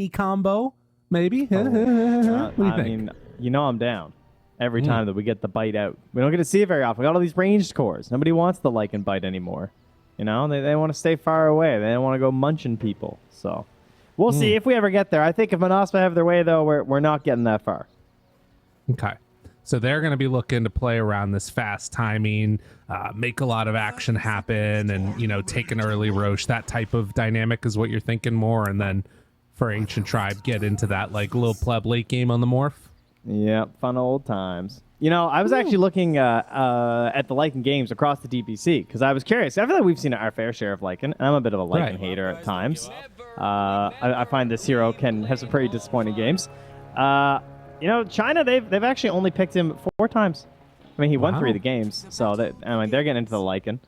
Tiny combo, maybe. What do you think? mean, I'm down. Every time that we get the bite out. We don't get to see it very often. We got all these ranged cores. Nobody wants the like and bite anymore. They want to stay far away. They don't want to go munching people. So we'll see if we ever get there. I think if Monaspa have their way, though, we're not getting that far. Okay. So they're going to be looking to play around this fast timing, make a lot of action happen, and, take an early Roche. That type of dynamic is what you're thinking more. And then for Ancient Tribe, get into that like little pleb late game on the morph. Yeah, fun old times. I was actually looking at the Lycan games across the DPC because I was curious. I feel like we've seen our fair share of Lycan, and I'm a bit of a Lycan hater at times. I find this hero can have some pretty disappointing games. China, they've actually only picked him 4 times. I mean, he won 3 of the games, so they're getting into the Lycan.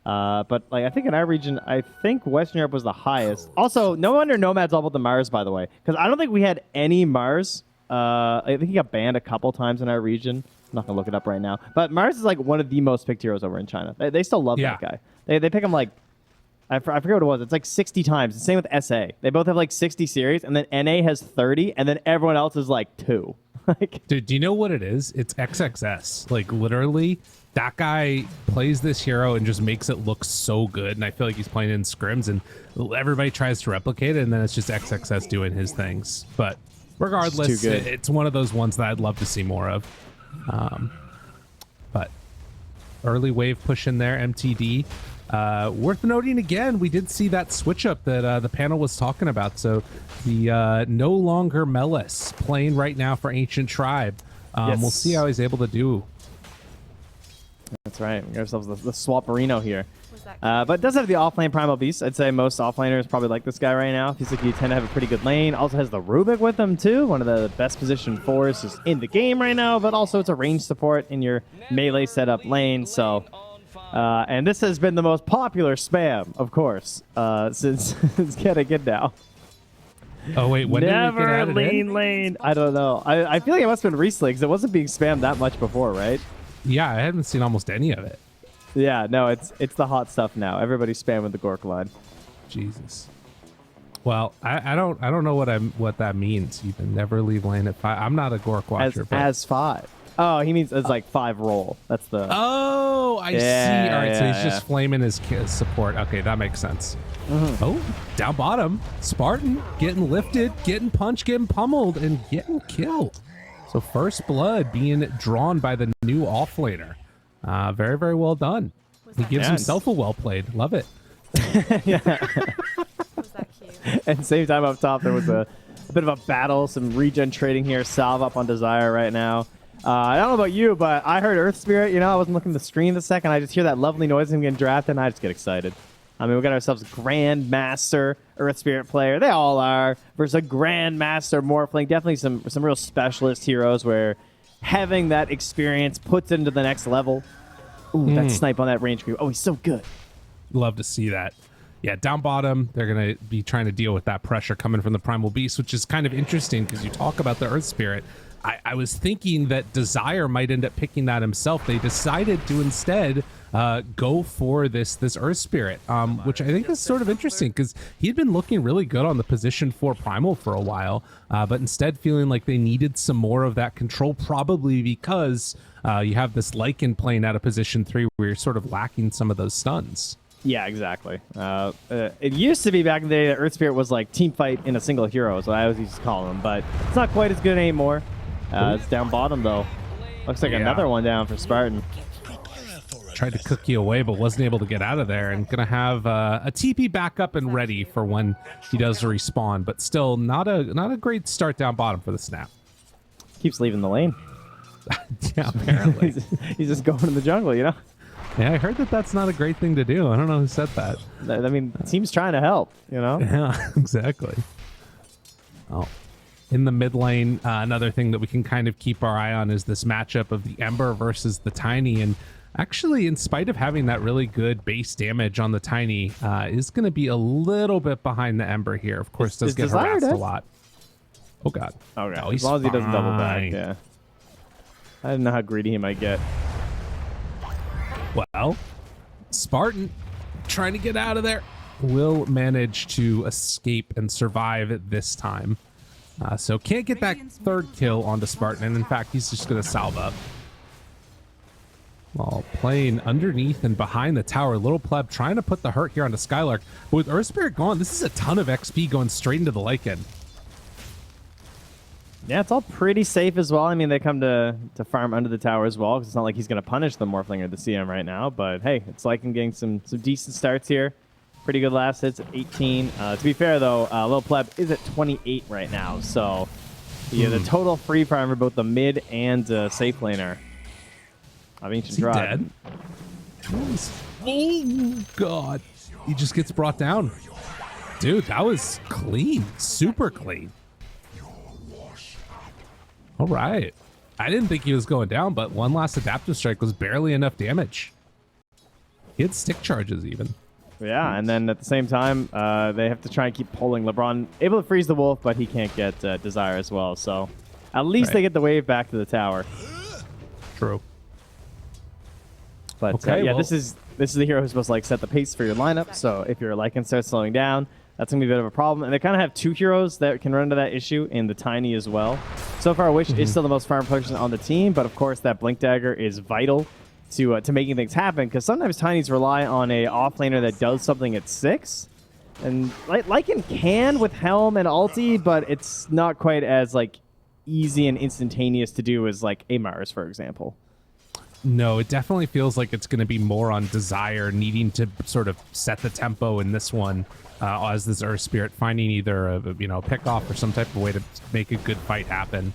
But I think in our region, I think Western Europe was the highest. Also, no wonder Nomad's all about the Mars, by the way, because I don't think we had any Mars. I think he got banned a couple times in our region. I'm not gonna look it up right now, but Mars is like one of the most picked heroes over in China. They still love that guy. They pick him like I forget what it was. It's like 60 times. The same with SA. They both have like 60 series, and then NA has 30, and then everyone else is like 2. Dude, do you know what it is? It's XXS. Like literally, that guy plays this hero and just makes it look so good. And I feel like he's playing in scrims, and everybody tries to replicate it, and then it's just XXS doing his things. But regardless, it's one of those ones that I'd love to see more of. But early wave push in there, MTD. Worth noting again, we did see that switch up that the panel was talking about. So the no longer Melis playing right now for Ancient Tribe. We'll see how he's able to do. That's right. We got ourselves the Swaparino here. But it does have the offlane Primal Beast. I'd say most offlaners probably like this guy right now. He's like, you tend to have a pretty good lane. Also has the Rubik with him too. One of the best positioned forces in the game right now. But also it's a range support in your melee setup lane. So, and this has been the most popular spam, of course, since getting in now. Oh wait, when never lean lane. I don't know. I feel like it must have been recently because it wasn't being spammed that much before, right? Yeah, I haven't seen almost any of it. Yeah, no, it's the hot stuff now. Everybody's spamming the Gork line. Jesus. Well, I don't know what that means. You can never leave lane at 5. I'm not a Gork watcher. As 5. Oh, he means it's like 5 roll. That's the. Oh, I see. All right, so he's just flaming his support. Okay, that makes sense. Oh, down bottom, Spartan getting lifted, getting punched, getting pummeled, and getting killed. So first blood being drawn by the new offlaner. Very, very well done. He gives himself a well played. Love it. Was that cute? And same time up top, there was a bit of a battle, some regen trading here. Salve up on Desire right now. I don't know about you, but I heard Earth Spirit. I wasn't looking at the screen the second. I just hear that lovely noise of him getting drafted, and I just get excited. I mean, we got ourselves a Grandmaster Earth Spirit player. They all are. Versus a Grandmaster Morphling. Definitely some real specialist heroes where having that experience puts it into the next level. Ooh, that snipe on that range creep. Oh, he's so good. Love to see that. Yeah, down bottom, they're going to be trying to deal with that pressure coming from the Primal Beast, which is kind of interesting because you talk about the Earth Spirit. I was thinking that Desire might end up picking that himself. They decided to instead go for this Earth Spirit, which I think is sort of interesting because he'd been looking really good on the position 4 Primal for a while, but instead feeling like they needed some more of that control, probably because you have this Lycan playing out of position 3 where you're sort of lacking some of those stuns. Yeah, exactly. It used to be back in the day that Earth Spirit was like team fight in a single hero, is what I always used to call him, but it's not quite as good anymore. It's down bottom, though. Looks like another one down for Spartan. Tried to cook you away, but wasn't able to get out of there. And going to have a TP back up and ready for when he does respawn. But still, not a great start down bottom for the Snap. Keeps leaving the lane. Yeah, apparently. He's just going in the jungle, Yeah, I heard that that's not a great thing to do. I don't know who said that. I mean, the team's trying to help, Yeah, exactly. Oh. In the mid lane, another thing that we can kind of keep our eye on is this matchup of the Ember versus the Tiny. And actually, in spite of having that really good base damage on the Tiny, is going to be a little bit behind the Ember here. Of course, does get harassed a lot. Oh, God. Okay. No, as long as he doesn't double back, yeah. I didn't know how greedy he might get. Well, Spartan trying to get out of there. will manage to escape and survive this time. So can't get that third kill onto Spartan, and in fact, he's just going to salve up. While playing underneath and behind the tower, Little Pleb trying to put the hurt here onto Skylark. But with Earth Spirit gone, this is a ton of XP going straight into the Lycan. Yeah, it's all pretty safe as well. I mean, they come to farm under the tower as well, because it's not like he's going to punish the Morphling or the CM right now. But hey, it's Lycan getting some decent starts here. Pretty good last hits at 18. To be fair, though, Little Pleb is at 28 right now. So yeah, the total free farm for both the mid and safe laner of Ancient Drive. Dead? Oh, God. He just gets brought down. Dude, that was clean. Super clean. All right. I didn't think he was going down, but one last adaptive strike was barely enough damage. He had stick charges even. Yeah, and then at the same time, they have to try and keep pulling. LeBron able to freeze the wolf, but he can't get Desire as well. So at least they get the wave back to the tower. True. But okay, yeah, well, this is the hero who's supposed to like set the pace for your lineup. So if your Lycan starts slowing down, that's gonna be a bit of a problem. And they kind of have two heroes that can run into that issue, in the Tiny as well. So far, Wish is still the most farm person on the team, but of course that Blink Dagger is vital to making things happen, because sometimes Tinies rely on a offlaner that does something at 6. And Lycan can with Helm and ulti, but it's not quite as like easy and instantaneous to do as like a Mars, for example. No, it definitely feels like it's going to be more on Desire needing to sort of set the tempo in this one, as this Earth Spirit finding either a pick off or some type of way to make a good fight happen.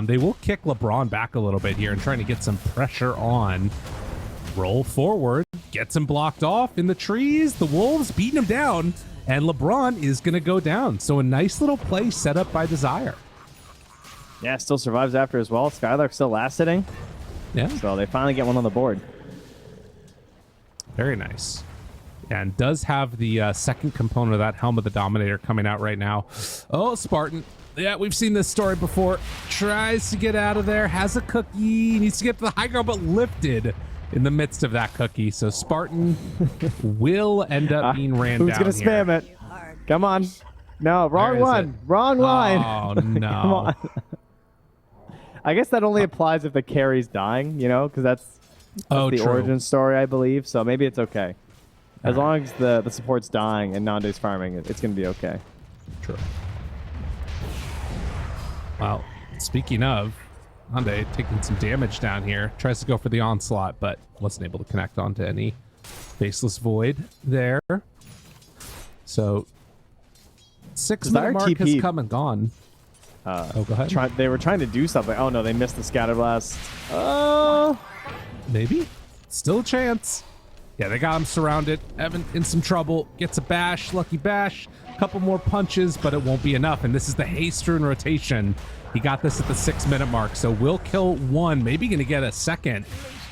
They will kick LeBron back a little bit here and trying to get some pressure on. Roll forward, gets him blocked off in the trees. The Wolves beating him down, and LeBron is going to go down. So a nice little play set up by Desire. Yeah, still survives after as well. Skylark still last hitting. Yeah. So they finally get one on the board. Very nice. And does have the second component of that Helm of the Dominator coming out right now. Oh, Spartan. Yeah, we've seen this story before. Tries to get out of there. Has a cookie. Needs to get to the high ground, but lifted in the midst of that cookie. So Spartan will end up being ran down. Who's going to spam it? Come on. No, wrong one. Wrong line. Oh, no. Come on. I guess that only applies if the carry's dying, because that's the true. origin story, I believe. So maybe it's okay. As long as the support's dying and Nande's farming, it's going to be okay. True. Well, speaking of, Nande taking some damage down here. Tries to go for the onslaught, but wasn't able to connect onto any Faceless Void there. So 6-minute mark has come and gone. Go ahead. They were trying to do something. Oh, no, they missed the Scatter Blast. Maybe. Still a chance. Yeah, they got him surrounded. Evan in some trouble. Gets a bash. Lucky bash. Couple more punches, but it won't be enough. And this is the haste rune rotation. He got this at the 6-minute mark, so will kill one. Maybe going to get a second.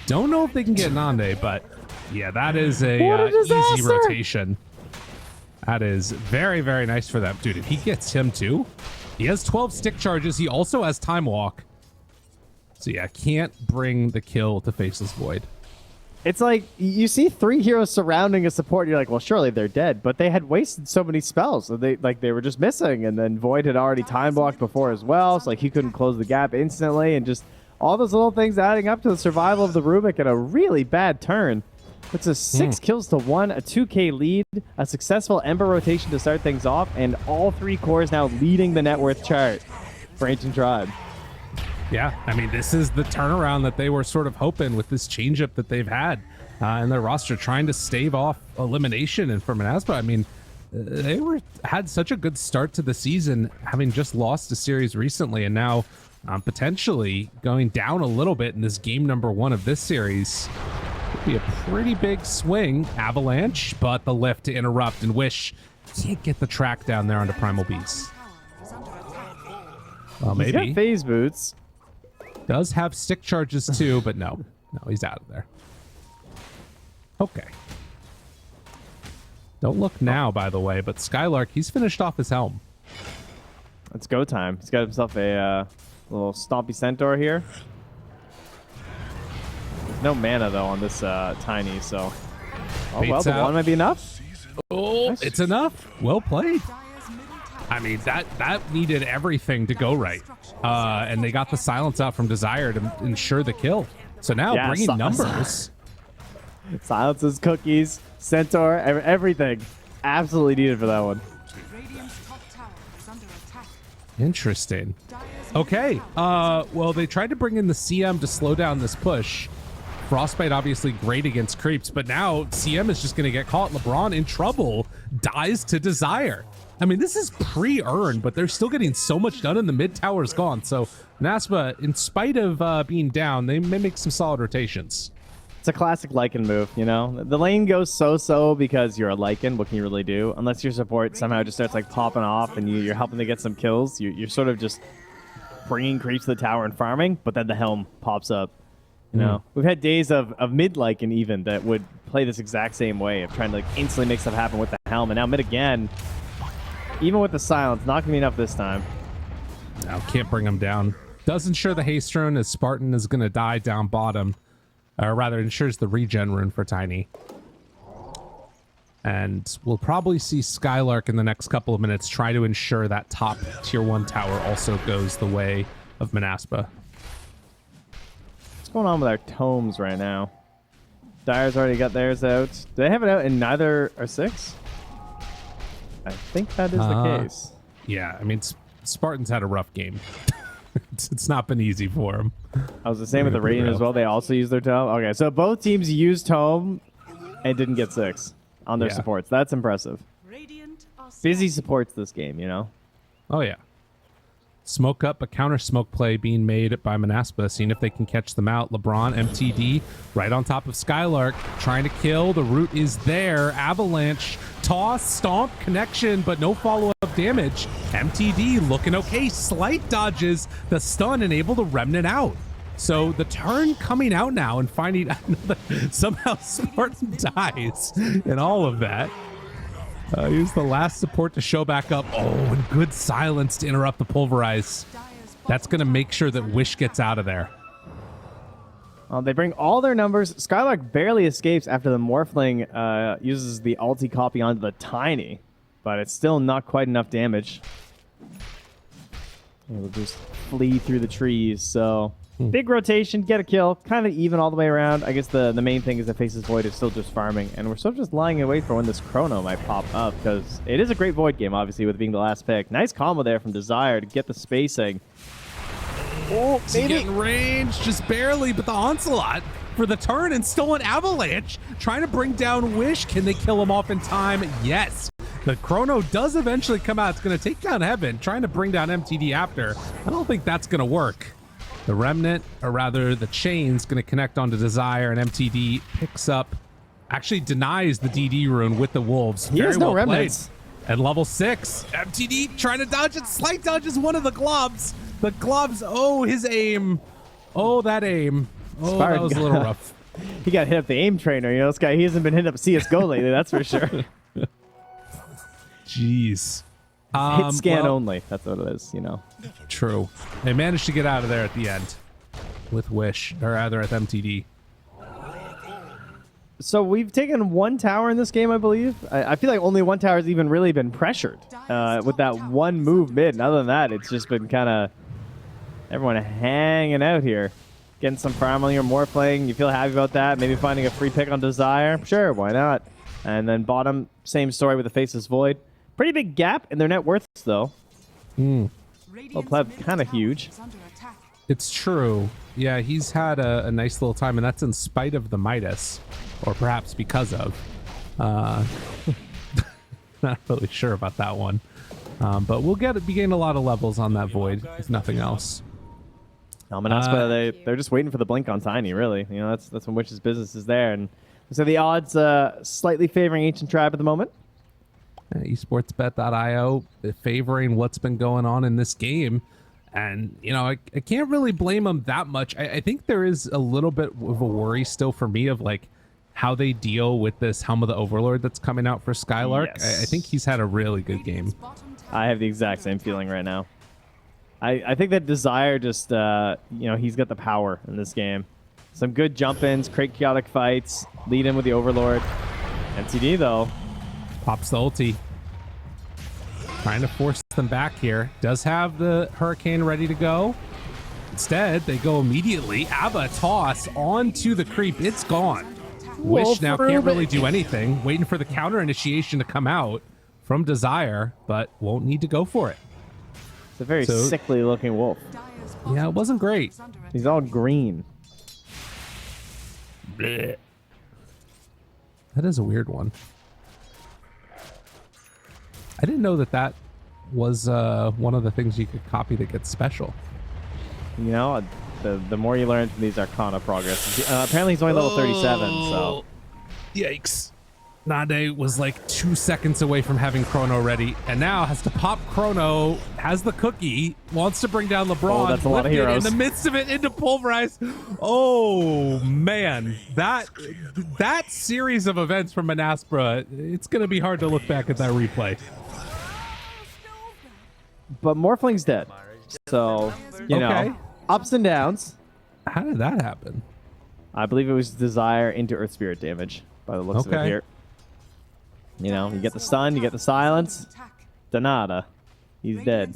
Don't know if they can get Nande, but yeah, that is a easy rotation. That is very, very nice for them. Dude, if he gets him too, he has 12 stick charges. He also has Time Walk. So yeah, can't bring the kill to Faceless Void. It's like you see 3 heroes surrounding a support. You're like, well, surely they're dead, but they had wasted so many spells. So they were just missing, and then Void had already time blocked before as well. So like he couldn't close the gap instantly, and just all those little things adding up to the survival of the Rubik at a really bad turn. It's a 6 kills to 1, a 2K lead, a successful Ember rotation to start things off, and all 3 cores now leading the net worth chart for Ancient Tribe. Yeah, I mean, this is the turnaround that they were sort of hoping with this changeup that they've had in their roster, trying to stave off elimination. And for Monaspa, I mean, they had such a good start to the season, having just lost a series recently, and now potentially going down a little bit in this game number 1 of this series. Could be a pretty big swing. Avalanche, but the lift to interrupt, and Wish can't get the track down there onto Primal Beast. Well, maybe. He's got phase boots. Does have stick charges too, but no, he's out of there. Okay. Don't look now, by the way, but Skylark, he's finished off his helm. It's go time. He's got himself a little stompy centaur here. There's no mana, though, on this Tiny, so... Oh, well, the one might be enough. Oh, Nice. it's enough. Well played. I mean, that needed everything to go right. And they got the silence out from Desire to ensure the kill. So now Yeah, bringing numbers. Silences, cookies, Centaur, everything. Absolutely needed for that one. Interesting. Okay. Well, they tried to bring in the CM to slow down this push. Frostbite obviously great against creeps, but now CM is just going to get caught. LeBron in trouble, dies to Desire. I mean, this is pre-earned, but they're still getting so much done and the mid tower is gone. So Monaspa, in spite of being down, they may make some solid rotations. It's a classic Lycan move, you know? The lane goes so-so because you're a Lycan. What can you really do? Unless your support somehow just starts like popping off and you're helping to get some kills. You're sort of just bringing creeps to the tower and farming, but then the helm pops up. You know, we've had days of mid Lycan even that would play this exact same way of trying to like instantly make stuff happen with the helm. And now mid again, even with the silence, not gonna be enough this time. Now can't bring him down. Does ensure the haste rune as Spartan is gonna die down bottom. Or rather, ensures the regen rune for Tiny. And we'll probably see Skylark in the next couple of minutes try to ensure that top tier 1 tower also goes the way of Monaspa. What's going on with our tomes right now? Dire's already got theirs out. Do they have it out in neither or 6? I think that is the case. Yeah, I mean, Spartans had a rough game. It's not been easy for them. I was the same with the Radiant as well. They also used their tome. Okay, so both teams used tome and didn't get 6 on their supports. That's impressive. Busy supports this game, you know? Oh, yeah. Smoke up, a counter smoke play being made by Monaspa, seeing if they can catch them out. LeBron, MTD, right on top of Skylark, trying to kill. The root is there. Avalanche, toss, stomp, connection, but no follow-up damage. MTD looking okay. Slight dodges the stun and able to remnant out. So the turn coming out now and finding another, somehow Spartan dies in all of that. Use the last support to show back up. Oh, and good silence to interrupt the pulverize. That's going to make sure that Wish gets out of there. They bring all their numbers. Skylark barely escapes after the Morphling uses the ulti copy onto the Tiny, but it's still not quite enough damage. It'll just flee through the trees, so... Big rotation, get a kill, kind of even all the way around. I guess the main thing is that Face's Void is still just farming, and we're sort of just lying in wait for when this Chrono might pop up, because it is a great Void game, obviously, with it being the last pick. Nice combo there from Desire to get the spacing. Oh, maybe getting range, just barely, but the Onslaught for the turn and stolen Avalanche, trying to bring down Wish. Can they kill him off in time? Yes. The Chrono does eventually come out. It's going to take down Heaven, trying to bring down MTD after. I don't think that's going to work. The Remnant, or rather the Chain's going to connect onto Desire, and MTD picks up, actually denies the DD rune with the Wolves. He has no remnants. At level 6, MTD trying to dodge it. Slight dodges one of the gloves. The gloves, oh, his aim. Oh, that aim. Oh, that was a little rough. He got hit up the aim trainer. You know, this guy, he hasn't been hit up CSGO lately, that's for sure. Jeez. Hit scan only. That's what it is, you know. True. They managed to get out of there at the end with Wish, or rather at MTD. So we've taken one tower in this game, I believe. I feel like only one tower has even really been pressured with that one move mid. And other than that, it's just been kind of everyone hanging out here. Getting some farm on your Morphling. You feel happy about that? Maybe finding a free pick on Desire? Sure, why not? And then bottom, same story with the Faceless Void. Pretty big gap in their net worths, though. Well, pleb, kind of huge. It's true. Yeah, he's had a nice little time, and that's in spite of the Midas, or perhaps because of. Not really sure about that one. But we'll be getting a lot of levels on that Void, if nothing else. Monaspa, they're just waiting for the blink on Tiny, really. You know, that's when Witch's business is there. And so the odds slightly favoring Ancient Tribe at the moment. Esportsbet.io favoring what's been going on in this game. And, you know, I can't really blame them that much. I think there is a little bit of a worry still for me of, like, how they deal with this Helm of the Overlord that's coming out for Skylark. Yes. I think he's had a really good game. I have the exact same feeling right now. I think that Desire just, you know, he's got the power in this game. Some good jump-ins, create chaotic fights, lead in with the Overlord. MTD, though. Pops the ulti. Trying to force them back here. Does have the Hurricane ready to go. Instead, they go immediately. Abba toss onto the creep. It's gone. Wish now can't really do anything. Waiting for the counter initiation to come out from Desire, but won't need to go for it. It's a very sickly looking wolf. Yeah, it wasn't great. He's all green. Blech. That is a weird one. I didn't know that was one of the things you could copy that gets special. You know, the more you learn from these Arcana progress. Apparently he's only level 37, so. Yikes. Nade was like 2 seconds away from having Chrono ready, and now has to pop Chrono, has the cookie, wants to bring down LeBron. Oh, that's a lot of heroes. In the midst of it, into Pulverize. Oh, man. That series of events from Monaspa, it's going to be hard to look back at that replay. But Morphling's dead. So, you know, ups and downs. How did that happen? I believe it was Desire into Earth Spirit damage by the looks of it here. You know, you get the stun, you get the silence. Danada. He's dead.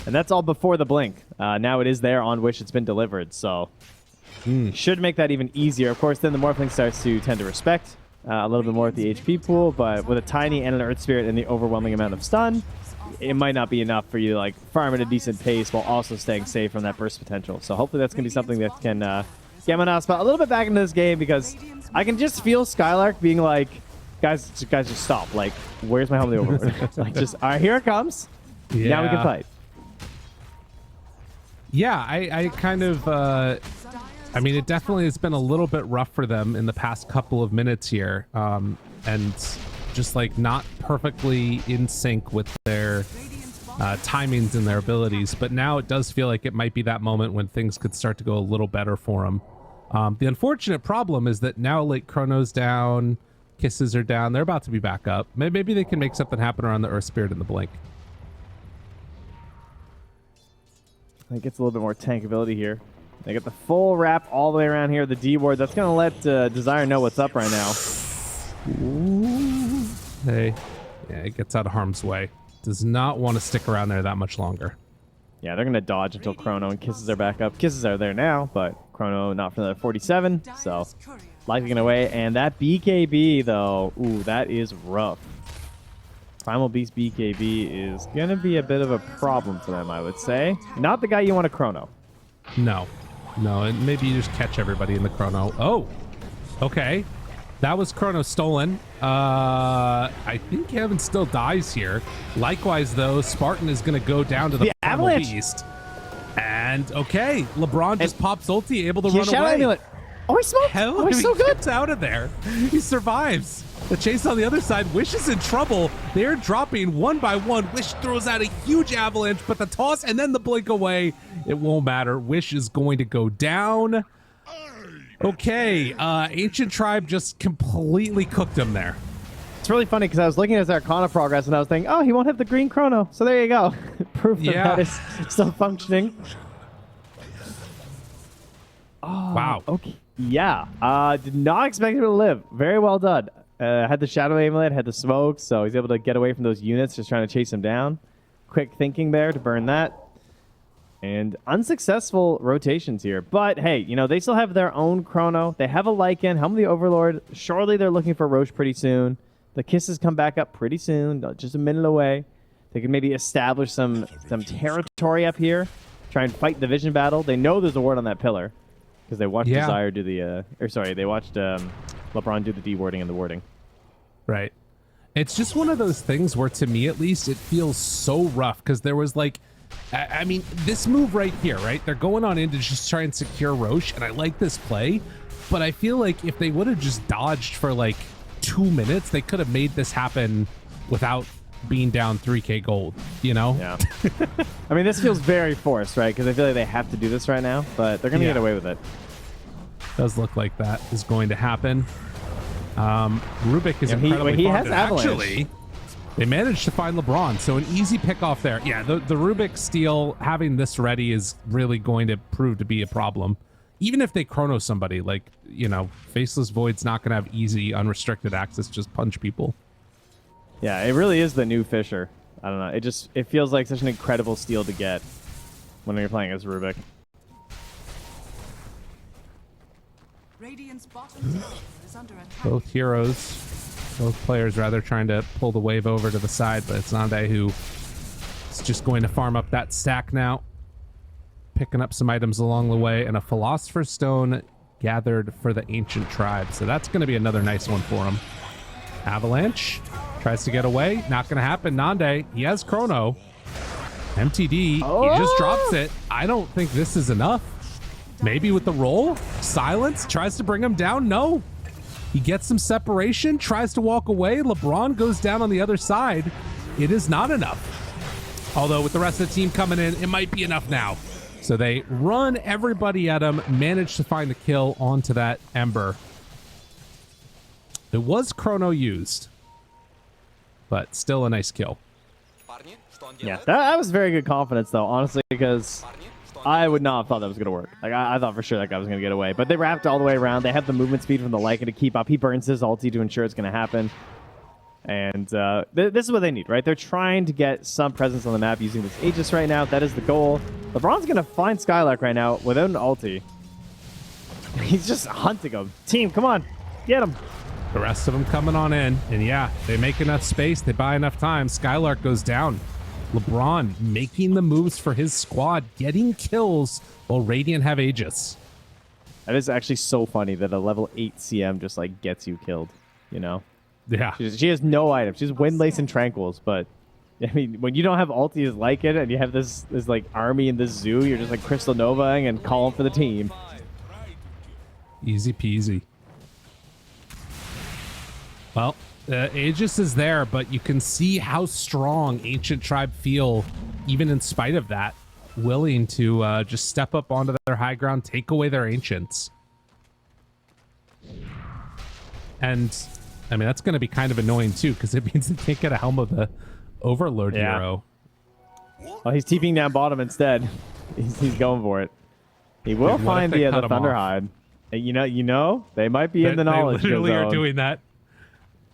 And that's all before the blink. Now it is there on which it's been delivered, so should make that even easier. Of course, then the Morphling starts to tend to respect a little bit more with the HP pool, but with a tiny and an Earth Spirit and the overwhelming amount of stun, it might not be enough for you to like farm at a decent pace while also staying safe from that burst potential. So hopefully that's going to be something that can get Monaspa a little bit back into this game, because I can just feel Skylark being like, guys, just stop. Like, where's my Helm of the Overlord? Like, just, all right, here it comes. Yeah. Now we can fight. Yeah, I kind of, I mean, it definitely has been a little bit rough for them in the past couple of minutes here. And just like not perfectly in sync with their timings and their abilities. But now it does feel like it might be that moment when things could start to go a little better for them. The unfortunate problem is that now like Chrono's down, Kisses are down, they're about to be back up. Maybe they can make something happen around the Earth Spirit and the Blink. I think it's a little bit more tankability here. They get the full wrap all the way around here. The D ward, that's going to let Desire know what's up right now. Ooh. Hey, yeah, it gets out of harm's way. Does not want to stick around there that much longer. Yeah, they're going to dodge until Chrono and Kisses are back up. Kisses are there now, but Chrono not for another 47, so lifing away. And that BKB, though, ooh, that is rough. Primal Beast BKB is going to be a bit of a problem for them, I would say. Not the guy you want to Chrono. No, and maybe you just catch everybody in the Chrono. Oh, okay. That was Chrono stolen. I think Kevin still dies here. Likewise, though, Spartan is going to go down to the Avalanche Beast. And, okay, LeBron just pops ulti, able to run away. Amulet. Oh, he smoked. Hell, oh, he's so good. Gets out of there. He survives. The chase on the other side. Wish is in trouble. They're dropping one by one. Wish throws out a huge avalanche, but the toss and then the blink away, it won't matter. Wish is going to go down. Okay, Ancient Tribe just completely cooked him there. It's really funny because I was looking at his Arcana progress and I was thinking, oh, he won't have the green Chrono. So there you go. Proof that is still functioning. Oh, wow. Okay. Yeah. Did not expect him to live. Very well done. Had the Shadow Amulet, had the smoke, so he's able to get away from those units just trying to chase him down. Quick thinking there to burn that. And unsuccessful rotations here. But, hey, you know, they still have their own Chrono. They have a Lycan, Helm of the Overlord. Surely they're looking for Roche pretty soon. The Kisses come back up pretty soon, just a minute away. They can maybe establish some territory up here. Try and fight the Vision battle. They know there's a ward on that pillar. Because they watched Desire do the... they watched LeBron do the de-warding and the warding. Right. It's just one of those things where, to me at least, it feels so rough. Because there was, like... I mean, this move right here, right? They're going on in to just try and secure Roche, and I like this play. But I feel like if they would have just dodged for, like, 2 minutes, they could have made this happen without being down 3k gold, you know? Yeah. I mean, this feels very forced, right? Because I feel like they have to do this right now, but they're going to get away with it. Does look like that is going to happen. Rubik is incredibly he has Avalanche. Actually, they managed to find LeBron, so an easy pick off there. Yeah, the Rubik steal, having this ready is really going to prove to be a problem. even if they chrono somebody, like, you know, Faceless Void's not going to have easy, unrestricted access, just punch people. Yeah, it really is the new Fisher. I don't know. It feels like such an incredible steal to get when you're playing as Rubik. Radiant's bottom tower is under attack. Both heroes, both players rather trying to pull the wave over to the side, but it's Nande who is just going to farm up that stack now. Picking up some items along the way, and a Philosopher's Stone gathered for the Ancient Tribe. So that's going to be another nice one for him. Avalanche tries to get away. Not going to happen. Nande, he has Chrono. MTD, he just drops it. I don't think this is enough. Maybe with the roll. Silence tries to bring him down. No. He gets some separation, tries to walk away. LeBron goes down on the other side. It is not enough. Although with the rest of the team coming in, it might be enough now. So they run everybody at him, manage to find the kill onto that Ember. It was Chrono used, but still a nice kill. Yeah, that was very good confidence, though, honestly, because I would not have thought that was going to work. Like, I thought for sure that guy was going to get away. But they wrapped all the way around. They have the movement speed from the Lycan to keep up. He burns his ulti to ensure it's going to happen. And this is what they need, right? They're trying to get some presence on the map using this Aegis right now. That is the goal. LeBron's going to find Skylark right now without an ulti. He's just hunting him. Team, come on. Get him. The rest of them coming on in. And yeah, they make enough space. They buy enough time. Skylark goes down. LeBron making the moves for his squad, getting kills while Radiant have Aegis. That is actually so funny that a level 8 CM just, like, gets you killed, you know? Yeah. She has no items. She's Windlace and Tranquils, but I mean, when you don't have ultis like it and you have this like army in this zoo, you're just like Crystal Novaing and calling for the team. Easy peasy. Well, Aegis is there, but you can see how strong Ancient Tribe feel, even in spite of that, willing to just step up onto their high ground, take away their Ancients. And I mean, that's going to be kind of annoying, too, because it means they can't get a Helm of the Overlord hero. Well, he's TPing down bottom instead. He's going for it. He will find the Thunderhide. You know, they might be in the knowledge. They literally are doing that.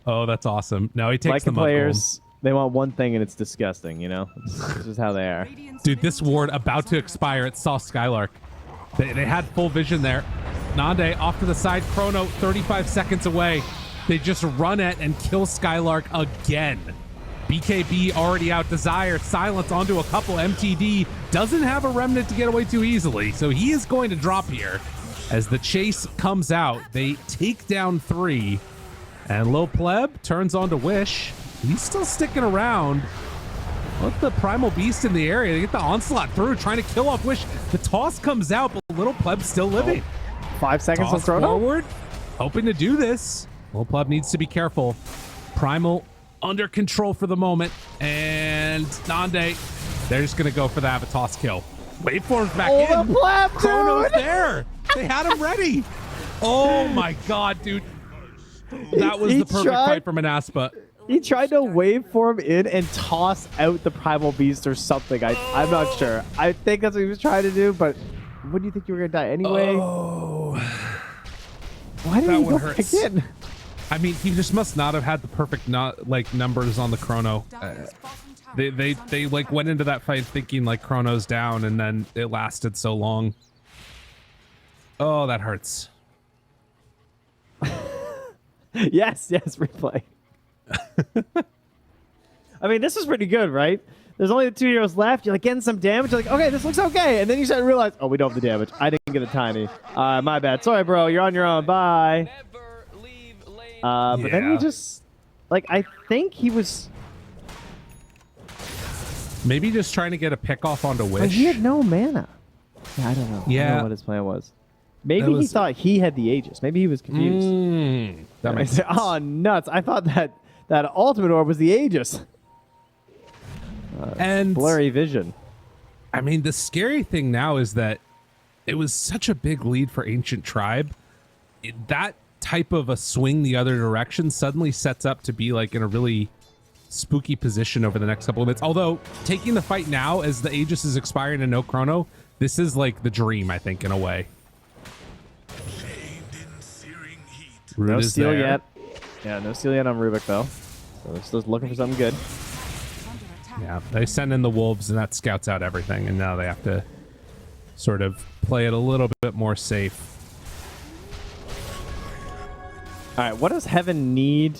Oh, that's awesome. No, he takes like the players. They want one thing, and it's disgusting, you know? This is how they are. Dude, this ward about to expire. It saw Skylark. They had full vision there. Nande off to the side. Chrono 35 seconds away. They just run at and kill Skylark again. BKB already out. Desire, silence onto a couple. MTD doesn't have a remnant to get away too easily, so he is going to drop here. As the chase comes out, they take down 3. And Lil Pleb turns on to Wish. He's still sticking around. Let the Primal Beast in the area. They get the onslaught through, trying to kill off Wish. The toss comes out, but Little Pleb's still living. 5 seconds Toss on Chrono. forward, hoping to do this. Little Pleb needs to be careful. Primal under control for the moment. And Nande, they're just going to go for the Avatos kill. Waveform's back in. Pleb, Chrono's there. They had him ready. Oh my God, dude. That was the perfect fight for Monaspa. He tried to waveform in and toss out the Primal Beast or something. I'm not sure. I think that's what he was trying to do, but what do you think you were going to die anyway? Oh. Why did That he one go hurts. back in? I mean, he just must not have had the perfect numbers on the Chrono. They like went into that fight thinking like Chrono's down, and then it lasted so long. Oh, that hurts. Yes, replay. I mean, this is pretty good, right? There's only the 2 heroes left. You're like getting some damage. You're like, okay, this looks okay. And then you start to realize, oh, we don't have the damage. I didn't get a tiny. My bad. Sorry, bro. You're on your own. Bye. But then he just, like, I think he was... Maybe just trying to get a pick off onto Wish. But he had no mana. Yeah, I don't know. I don't know what his plan was. Maybe he thought he had the Aegis. Maybe he was confused. That makes sense. Oh, nuts. I thought that ultimate orb was the Aegis. And blurry vision. I mean, the scary thing now is that it was such a big lead for Ancient Tribe. That type of a swing the other direction suddenly sets up to be like in a really spooky position over the next couple of minutes. Although taking the fight now as the Aegis is expiring and no Chrono, this is like the dream, I think, in a way. Root No is steal there. yet. Yeah, no steal yet on Rubik, though. So they're still looking for something good. Under attack. Yeah, they send in the wolves, and that scouts out everything, and now they have to sort of play it a little bit more safe. All right, what does Heaven need?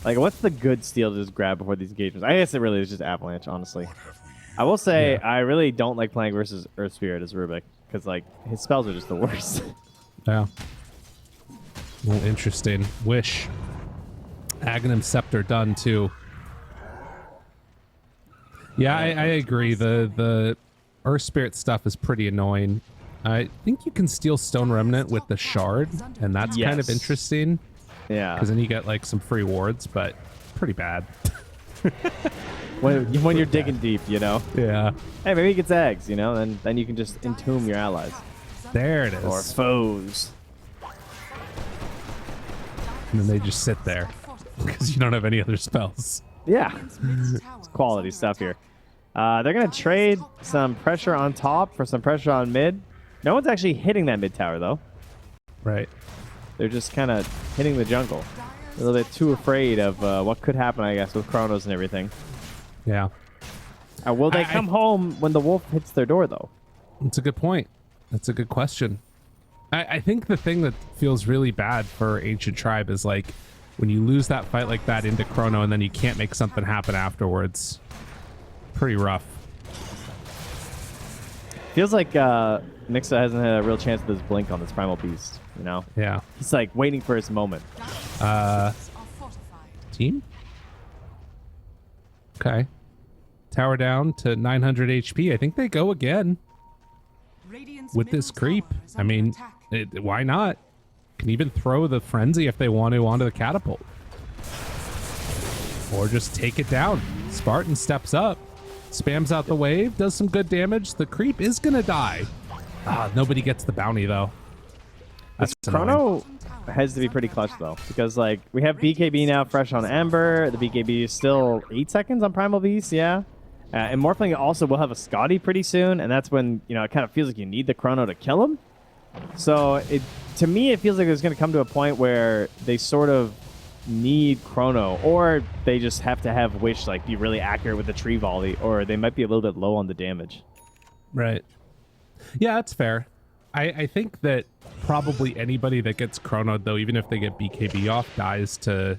Like, what's the good steal to just grab before these engagements? I guess it really is just Avalanche, honestly. I will say, Yeah. I really don't like playing versus Earth Spirit as Rubik, because, like, his spells are just the worst. Yeah. Well, interesting. Wish. Aghanim Scepter done, too. Yeah, I agree. The Earth Spirit stuff is pretty annoying. I think you can steal Stone Remnant with the Shard, and that's kind of Yes. interesting, Yeah. because then you get, like, some free wards, but pretty bad. When you're digging deep, you know? Yeah. Hey, maybe he gets eggs, you know? Then you can just entomb your allies. There it is. Or foes. And then they just sit there, because you don't have any other spells. Yeah. It's quality stuff here. They're going to trade some pressure on top for some pressure on mid. No one's actually hitting that mid tower, though. Right. They're just kind of hitting the jungle. A little bit too afraid of what could happen, I guess, with Chronos and everything. Yeah. Will they come home when the wolf hits their door, though? That's a good point. That's a good question. I think the thing that feels really bad for Ancient Tribe is, like, when you lose that fight like that into Chrono and then you can't make something happen afterwards. Pretty rough. Feels like Nixa hasn't had a real chance with his blink on this Primal Beast, you know? Yeah. He's, like, waiting for his moment. Are fortified. Team? Okay. Tower down to 900 HP. I think they go again Radiant's with this middle creep. tower is I under mean, attack. why not? Can even throw the Frenzy if they want to onto the catapult. Or just take it down. Spartan steps up, spams out the wave, does some good damage. The creep is going to die. Nobody gets the bounty, though. That's annoying. Chrono has to be pretty clutch, though, because, like, we have BKB now fresh on Ember. The BKB is still 8 seconds on Primal Beast, yeah. And Morphling also will have a Scotty pretty soon, and that's when, you know, it kind of feels like you need the Chrono to kill him. So, to me, it feels like it's going to come to a point where they sort of need Chrono, or they just have to have Wish, like, be really accurate with the tree volley, or they might be a little bit low on the damage. Right. Yeah, that's fair. I think that probably anybody that gets chronoed, though, even if they get BKB off, dies to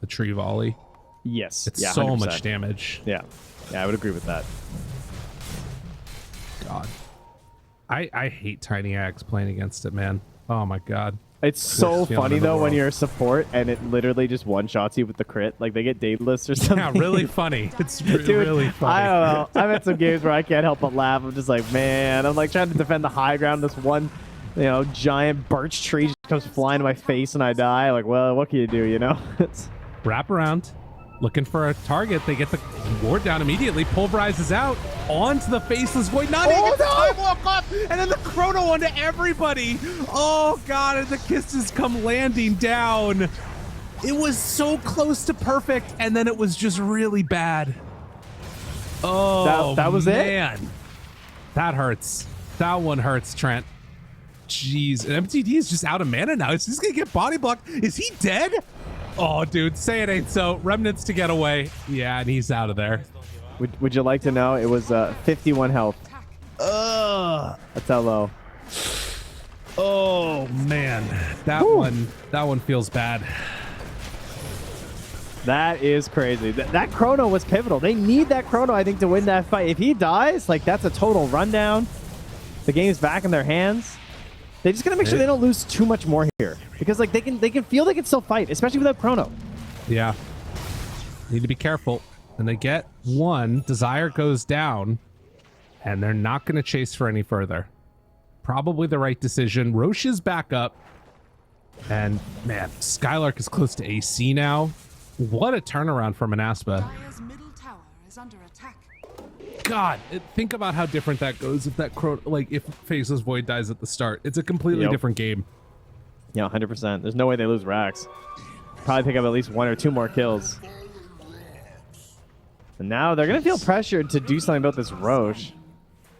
the tree volley. Yes. It's yeah, so 100%. much damage. Yeah. Yeah, I would agree with that. God. I hate Tiny Axe playing against it, man. Oh, my God. It's so feeling funny, in the though, when world. you're a support and it literally just one-shots you with the crit. Like, they get Daedalus or something. Yeah, really funny. It's Dude, really funny. I don't know. I've had some games where I can't help but laugh. I'm just like, man, I'm like trying to defend the high ground. This one, you know, giant birch tree just comes flying to my face and I die. Like, well, what can you do, you know? It's, Wrap around. Looking for a target. They get the ward down immediately. Pulverizes out onto the Faceless Void. Not even the time walk off. And then the chrono onto everybody. Oh, God. And the kisses come landing down. It was so close to perfect. And then it was just really bad. Oh, That was it? man. That hurts. That one hurts, Trent. Jeez. And MTD is just out of mana now. Is he going to get body blocked? Is he dead? Oh, dude, say it ain't so. Remnants to get away. Yeah, and he's out of there. would you like to know? It was 51 health. Ugh. That's how low. Oh, man. That one feels bad. That is crazy. That chrono was pivotal. They need that chrono, I think, to win that fight. If he dies, like, that's a total rundown. The game's back in their hands. They just gotta make sure they don't lose too much more here, because like they can feel they can still fight, especially without chrono. Yeah. Need to be careful. And they get one. Desire goes down, and they're not going to chase for any further. Probably the right decision. Roche is back up. And, man, Skylark is close to AC now. What a turnaround for Monaspa. Dire's middle tower is under attack. God, think about how different that goes if that if Faceless Void dies at the start. It's a completely different game. Yeah, 100%. There's no way they lose Rax. Probably pick up at least 1 or 2 more kills. And now they're going to feel pressured to do something about this Roche.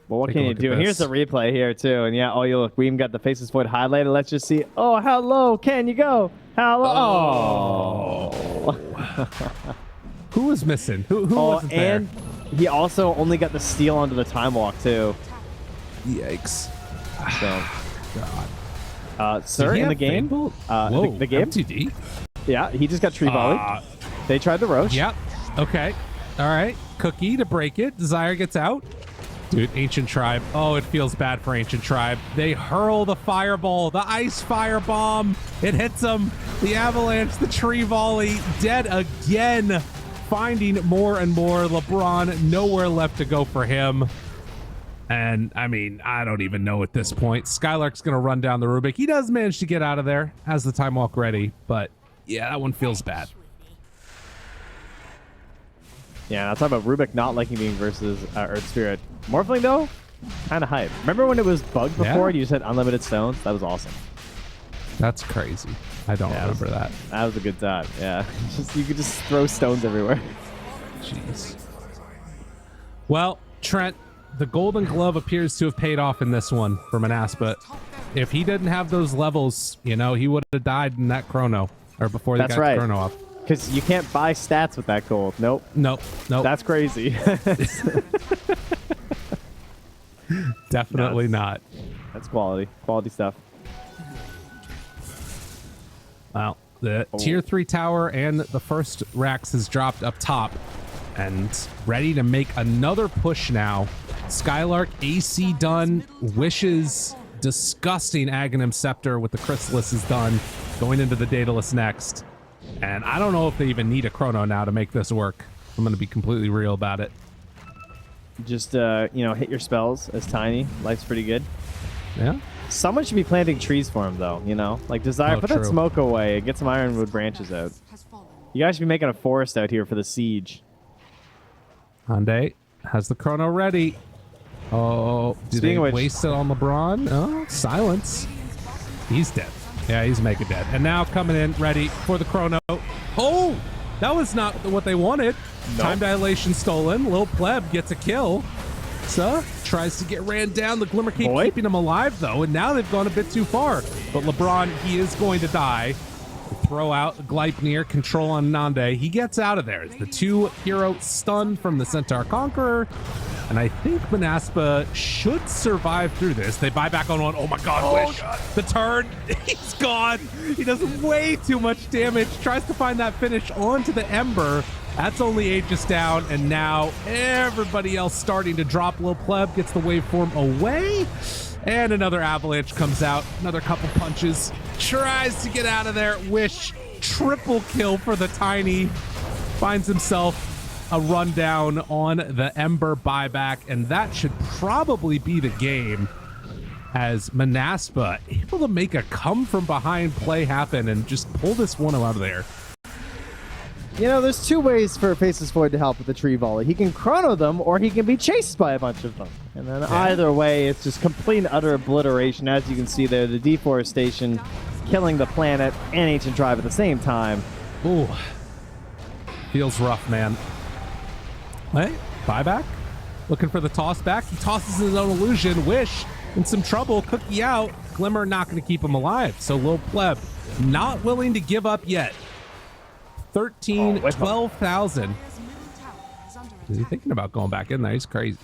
Well, what Take can a you look at do? And here's the this. replay here, too. And yeah, oh, you look, we even got the Faceless Void highlighted. Let's just see. Oh, how low can you go? How low? Oh. Who was missing? Who wasn't there? And he also only got the steal onto the time walk, too. Yikes. So, God. sir, Did he in the have game? Fable? The Whoa, game? MTD? Yeah, he just got tree volley. They tried the Roche. Yep. Okay. All right. Cookie to break it. Desire gets out. Dude, Ancient Tribe. Oh, it feels bad for Ancient Tribe. They hurl the fireball, the ice firebomb. It hits them. The avalanche, the tree volley, dead again. Finding more and more. LeBron, nowhere left to go for him. And, I mean, I don't even know at this point. Skylark's going to run down the Rubik. He does manage to get out of there. Has the time walk ready. But, yeah, that one feels bad. Yeah, I'll talk about Rubik not liking being versus Earth Spirit. Morphling, though, kind of hype. Remember when it was bugged before Yeah. and you just had unlimited stones? That was awesome. That's crazy. I don't remember that. That was a good time. Yeah, you could just throw stones everywhere. Jeez. Well, Trent, the Golden Glove appears to have paid off in this one for Monaspa. If he didn't have those levels, you know, he would have died in that chrono, or before they That's got right. the chrono up. Because you can't buy stats with that gold. Nope. Nope. That's crazy. Definitely not. That's quality. Quality stuff. Well, the tier 3 tower and the first Rax has dropped up top and ready to make another push now. Skylark AC done. Wishes disgusting Aghanim Scepter with the Chrysalis is done. Going into the Daedalus next. And I don't know if they even need a chrono now to make this work. I'm going to be completely real about it. Just, hit your spells as Tiny. Life's pretty good. Yeah. Someone should be planting trees for him, though, you know? Like, Desire, Oh, put that true. smoke away. Get some ironwood branches out. Has fallen. You guys should be making a forest out here for the siege. Hyundai has the chrono ready. Oh, do Speaking they of which- waste it on LeBron? Oh, silence. He's dead. Yeah, he's mega dead. And now coming in, ready for the chrono. Oh, that was not what they wanted. Nope. Time dilation stolen. Lil Pleb gets a kill. So tries to get ran down. The Glimmer Cape Boy. keeping him alive, though. And now they've gone a bit too far. But LeBron, he is going to die. Throw out Gleipnir, control on Nande. He gets out of there. It's the 2-hero stun from the Centaur Conqueror. And I think Monaspa should survive through this. They buy back on one. Oh my God, Wish. The turn. He's gone. He does way too much damage. Tries to find that finish onto the Ember. That's only Aegis down. And now everybody else starting to drop. Lil Pleb gets the waveform away. And another avalanche comes out. Another couple punches. Tries to get out of there. Wish triple kill for the Tiny. Finds himself a rundown on the Ember buyback, and that should probably be the game as Monaspa able to make a come from behind play happen and just pull this one out of there. You know, there's two ways for Faceless Void to help with the tree volley. He can chrono them, or he can be chased by a bunch of them. And then either way, it's just complete and utter obliteration. As you can see there, the deforestation killing the planet and Ancient Tribe at the same time. Ooh. Feels rough, man. Hey, buyback. Looking for the toss back. He tosses his own illusion. Wish in some trouble. Cookie out. Glimmer not going to keep him alive. So Lil Pleb not willing to give up yet. 13, 12,000. His middle tower is under Is he attack. thinking about going back in there? He's crazy.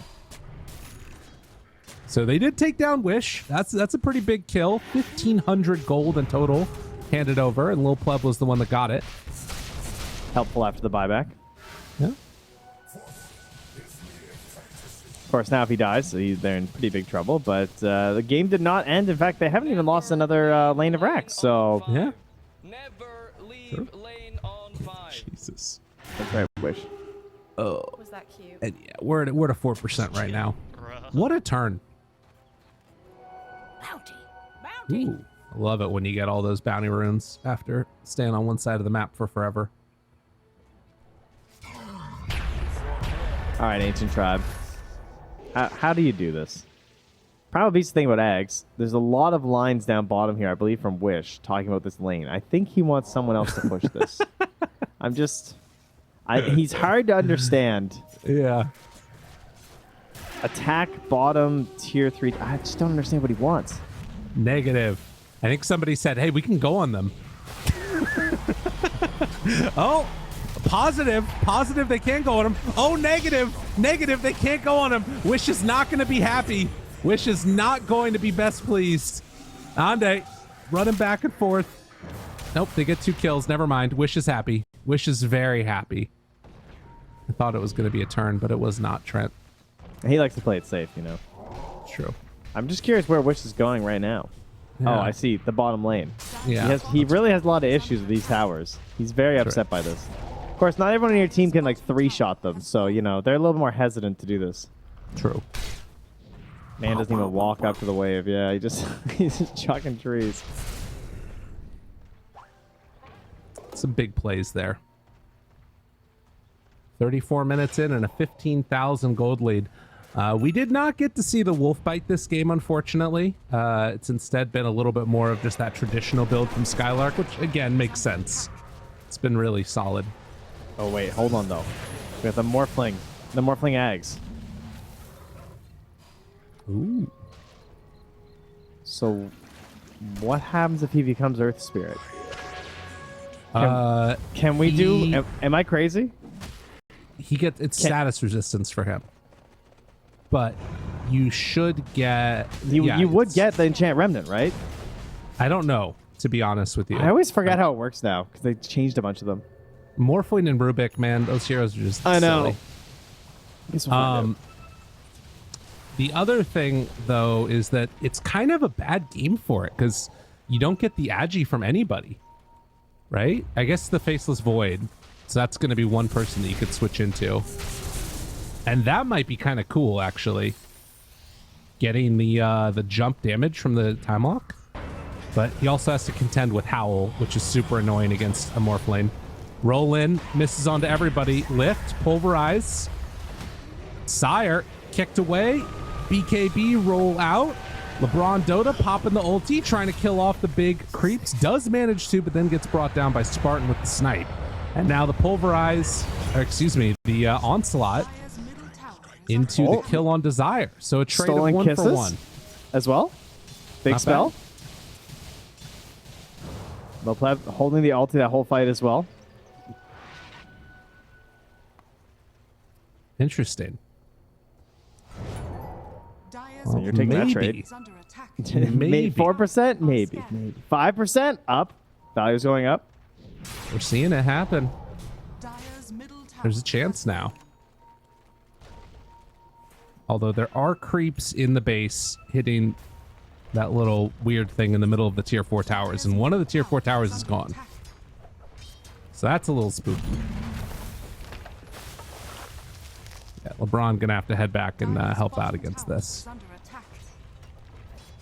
So they did take down Wish. That's a pretty big kill. 1,500 gold in total handed over, and Lil Pleb was the one that got it. Helpful after the buyback. Yeah. Of course, now if he dies, they're in pretty big trouble. But the game did not end. In fact, they haven't even lost another lane of racks. So Yeah. Never leave lane on 5. Jesus. that's right, Wish. Was that cute? And yeah, we're at 4% right now. What a turn. Bounty. Ooh, I love it when you get all those bounty runes after staying on one side of the map for forever. All right, Ancient Tribe. How do you do this? Probably beats the thing about Ags. There's a lot of lines down bottom here, I believe, from Wish talking about this lane. I think he wants someone else to push this. He's hard to understand. Yeah. Attack bottom tier 3. I just don't understand what he wants. Negative. I think somebody said, hey, we can go on them. Oh, positive. Positive, they can't go on them. Oh, negative. Negative, they can't go on them. Wish is not going to be happy. Wish is not going to be best pleased. Ande, running back and forth. Nope, they get 2 kills. Never mind. Wish is happy. Wish is very happy. I thought it was going to be a turn, but it was not, Trent. He likes to play it safe, you know. True. I'm just curious where Wish is going right now. Yeah. Oh, I see. The bottom lane. Yeah. He really has a lot of issues with these towers. He's very upset by this. Of course, not everyone on your team can, like, 3-shot them. So, you know, they're a little more hesitant to do this. True. Man doesn't even walk up to the wave. Yeah, he's just chucking trees. Some big plays there. 34 minutes in and a 15,000 gold lead. We did not get to see the wolf bite this game, unfortunately. It's instead been a little bit more of just that traditional build from Skylark, which again makes sense. It's been really solid. Oh wait, hold on though. We got the Morphling Ags. Ooh. So, what happens if he becomes Earth Spirit? Can we do? Am I crazy? He gets status resistance for him, but you should get. You would get the Enchant Remnant, right? I don't know, to be honest with you. I always forget how it works now because they changed a bunch of them. Morphling and Rubik, man, those heroes are just. I know. Silly. The other thing, though, is that it's kind of a bad game for it because you don't get the Agi from anybody, right? I guess the Faceless Void, so that's going to be one person that you could switch into. And that might be kind of cool, actually. Getting the jump damage from the Time Lock. But he also has to contend with Howl, which is super annoying against a Morphling. Roll in, misses onto everybody. Lift, Pulverize. Sire, kicked away. BKB, roll out. LeBron Dota popping the ulti, trying to kill off the big creeps. Does manage to, but then gets brought down by Spartan with the snipe. And now the Pulverize, or excuse me, the Onslaught into the kill on Desire. So a trade Stolen of 1 kisses for 1. as well. Big Not spell. Loplab holding the ulti that whole fight as well. Interesting. So you're taking that trade. Under attack. Maybe. 4%? Maybe. 5% up. Value's going up. We're seeing it happen. Dire's middle tower There's a chance now. Although there are creeps in the base hitting that little weird thing in the middle of the tier 4 towers, and one of the tier 4 towers is gone. So that's a little spooky. Yeah, LeBron gonna have to head back and help out against this. under attack.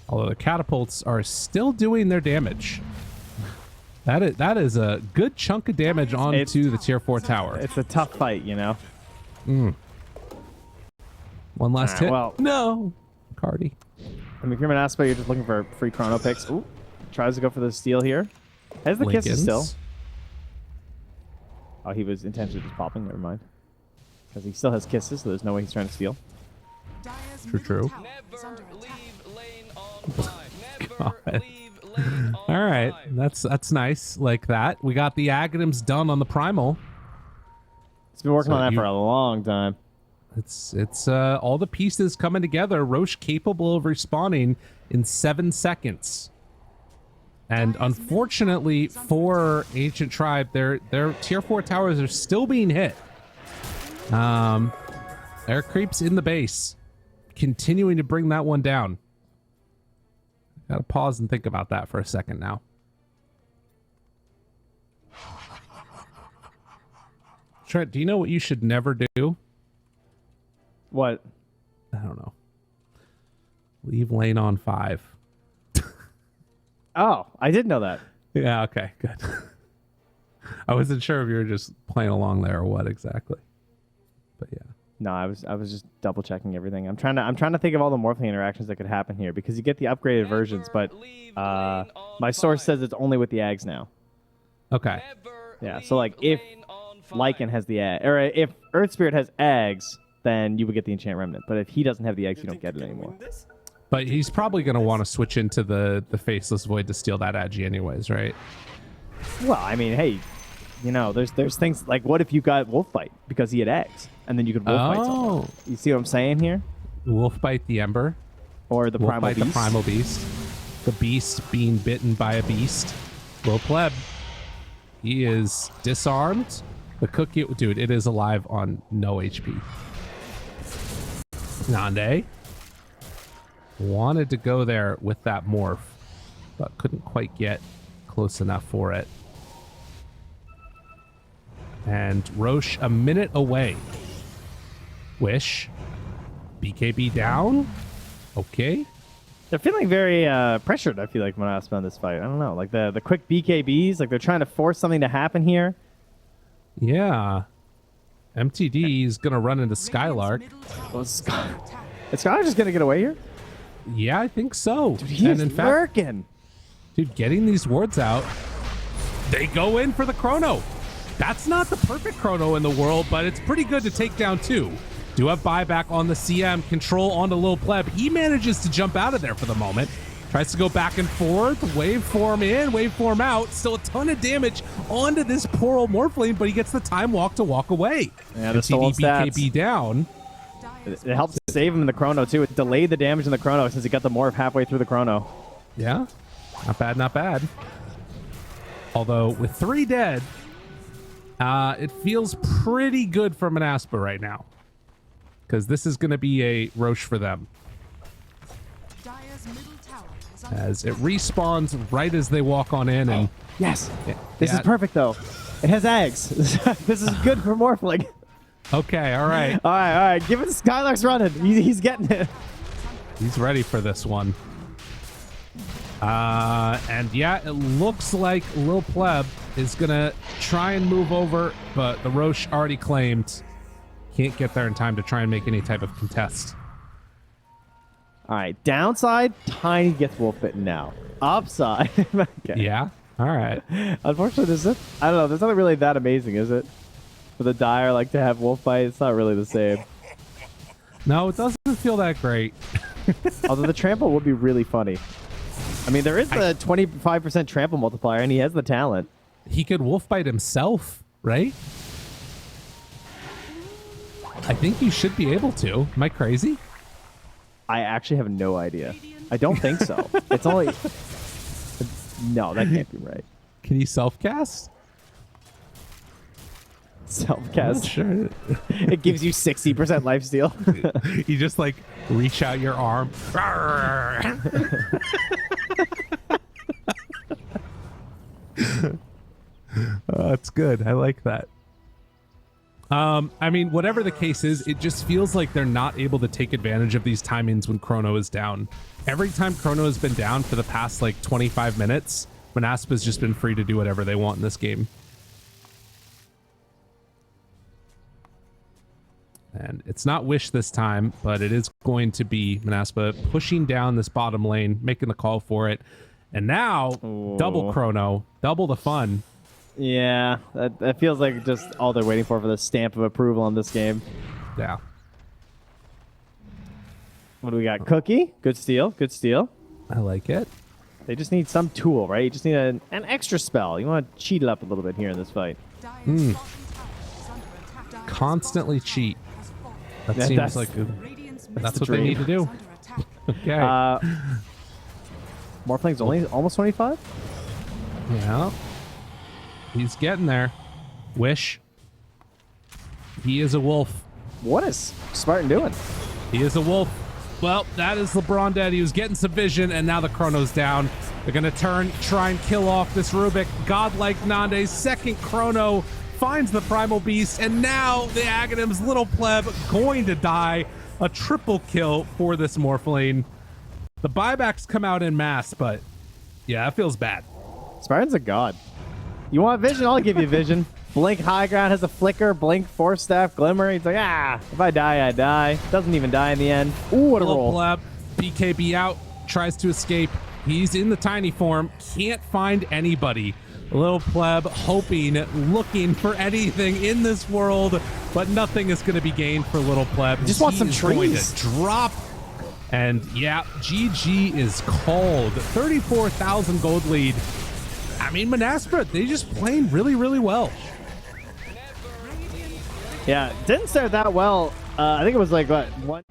Although the catapults are still doing their damage. That is a good chunk of damage onto the tier 4 tower. It's a tough fight, you know. One last hit. well- No, Cardi. I mean, if you're Monaspa, you're just looking for free chrono picks. Ooh, tries to go for the steal here. Has the kisses still? Lincolns. Oh, he was intentionally just popping. Never mind. Because he still has kisses, so there's no way he's trying to steal. Dire's True, true. middle tower is Never under attack. leave lane on 5. God. Never leave lane on All right, 5. that's nice. Like that. We got the Aghanims done on the Primal. He's been working So on that you- for a long time. It's all the pieces coming together. Roche capable of respawning in 7 seconds. And unfortunately for Ancient Tribe, their tier 4 towers are still being hit. There are creeps in the base, continuing to bring that one down. Gotta pause and think about that for a second now. Trent, do you know what you should never do? What? I don't know. Leave lane on 5. Oh, I did know that. Yeah, okay, good. I wasn't sure if you were just playing along there or what exactly. But yeah. No, I was just double checking everything. I'm trying to think of all the Morphling interactions that could happen here because you get the upgraded versions, but my source says it's only with the Ags now. Okay. Yeah, so like if Lycan has the Ag, or if Earth Spirit has Ags, then you would get the enchant remnant. But if he doesn't have the eggs, you don't get it anymore. But he's probably going to want to switch into the Faceless Void to steal that Agi anyways, right? Well, I mean, hey, you know, there's things like, what if you got Wolf Bite because he had eggs, and then you could Wolf Bite something. You see what I'm saying here? Wolf Bite the Ember. Or the Wolf Primal Bite Beast. the Primal Beast. The Beast being bitten by a beast. Lil Pleb. He is disarmed. The cookie, dude, it is alive on no HP. Nande wanted to go there with that morph, but couldn't quite get close enough for it. And Roche a minute away. Wish. BKB down. Okay. They're feeling very pressured, I feel like, Monaspa in this fight. I don't know. Like the quick BKBs, like they're trying to force something to happen here. Yeah. MTD is going to run into Skylark. Well, is Skylark just going to get away here? Yeah, I think so. Dude, he is lurking. Dude, getting these wards out, they go in for the chrono. That's not the perfect chrono in the world, but it's pretty good to take down two. Do have buyback on the CM, control onto Lil Pleb. He manages to jump out of there for the moment. Tries to go back and forth, waveform in, waveform out. Still a ton of damage onto this poor old Morphling, but he gets the time walk to walk away. Yeah, the stolen stats. BKB down. It helps save him in the chrono, too. It delayed the damage in the chrono since he got the morph halfway through the chrono. Yeah, not bad, not bad. Although, with 3 dead, it feels pretty good for Monaspa right now. Because this is going to be a Roche for them. Dire's middle tower is under As it respawns right as they walk on in. And Yes. This is perfect, though. It has eggs. This is good for Morphling. Okay, all right. All right. Give it to Skylark's running. He's getting it. He's ready for this one. And yeah, it looks like Lil Pleb is going to try and move over, but the Roche already claimed. Can't get there in time to try and make any type of contest. All right. Downside, Tiny gets wolf bitten now. Upside. Okay. Yeah. All right. Unfortunately, I don't know. There's nothing really that amazing, is it? For the Dire, like to have wolf bite, it's not really the same. No, it doesn't feel that great. Although the trample would be really funny. I mean, there is the 25% trample multiplier, and he has the talent. He could wolf bite himself, right? I think you should be able to. Am I crazy? I actually have no idea. I don't think so. It's only... No, that can't be right. Can you self-cast? Self-cast. Sure. It gives you 60% lifesteal. You just like reach out your arm. Oh, that's good. I like that. I mean, whatever the case is, it just feels like they're not able to take advantage of these timings when Chrono is down. Every time Chrono has been down for the past like 25 minutes, Monaspa's just been free to do whatever they want in this game. And it's not Wish this time, but it is going to be Monaspa pushing down this bottom lane, making the call for it. And now, double Chrono, double the fun. Yeah, that feels like just all they're waiting for the stamp of approval on this game. Yeah. What do we got? Cookie? Good steal. Good steal. I like it. They just need some tool, right? You just need an extra spell. You want to cheat it up a little bit here in this fight. Dire's bottom tower is under attack. Dire's Constantly bottom cheat. tower has fallen. That Yeah, seems that's- like Radiant's that's the what they need to do. is under attack. Okay. Morphling's only almost 25? Yeah. He's getting there. Wish. He is a wolf. What is Spartan doing? He is a wolf. Well, that is LeBron dead. He was getting some vision, and now the Chrono's down. They're going to try and kill off this Rubik. Godlike Nande's second Chrono finds the Primal Beast, and now the Aghanim's little pleb going to die. A triple kill for this Morphling. The buybacks come out in mass, but yeah, that feels bad. Spartan's a god. You want vision? I'll give you vision. Blink High Ground has a flicker. Blink Force Staff Glimmer. He's like, if I die, I die. Doesn't even die in the end. Ooh, what a Little roll. pleb, BKB out, tries to escape. He's in the tiny form, can't find anybody. Little pleb hoping, looking for anything in this world, but nothing is going to be gained for little pleb. Just want He some is going trees. to drop. And yeah, GG is called. 34,000 gold lead. I mean, Monaspa, they just playing really, really well. Yeah, didn't start that well. I think it was like, what, one...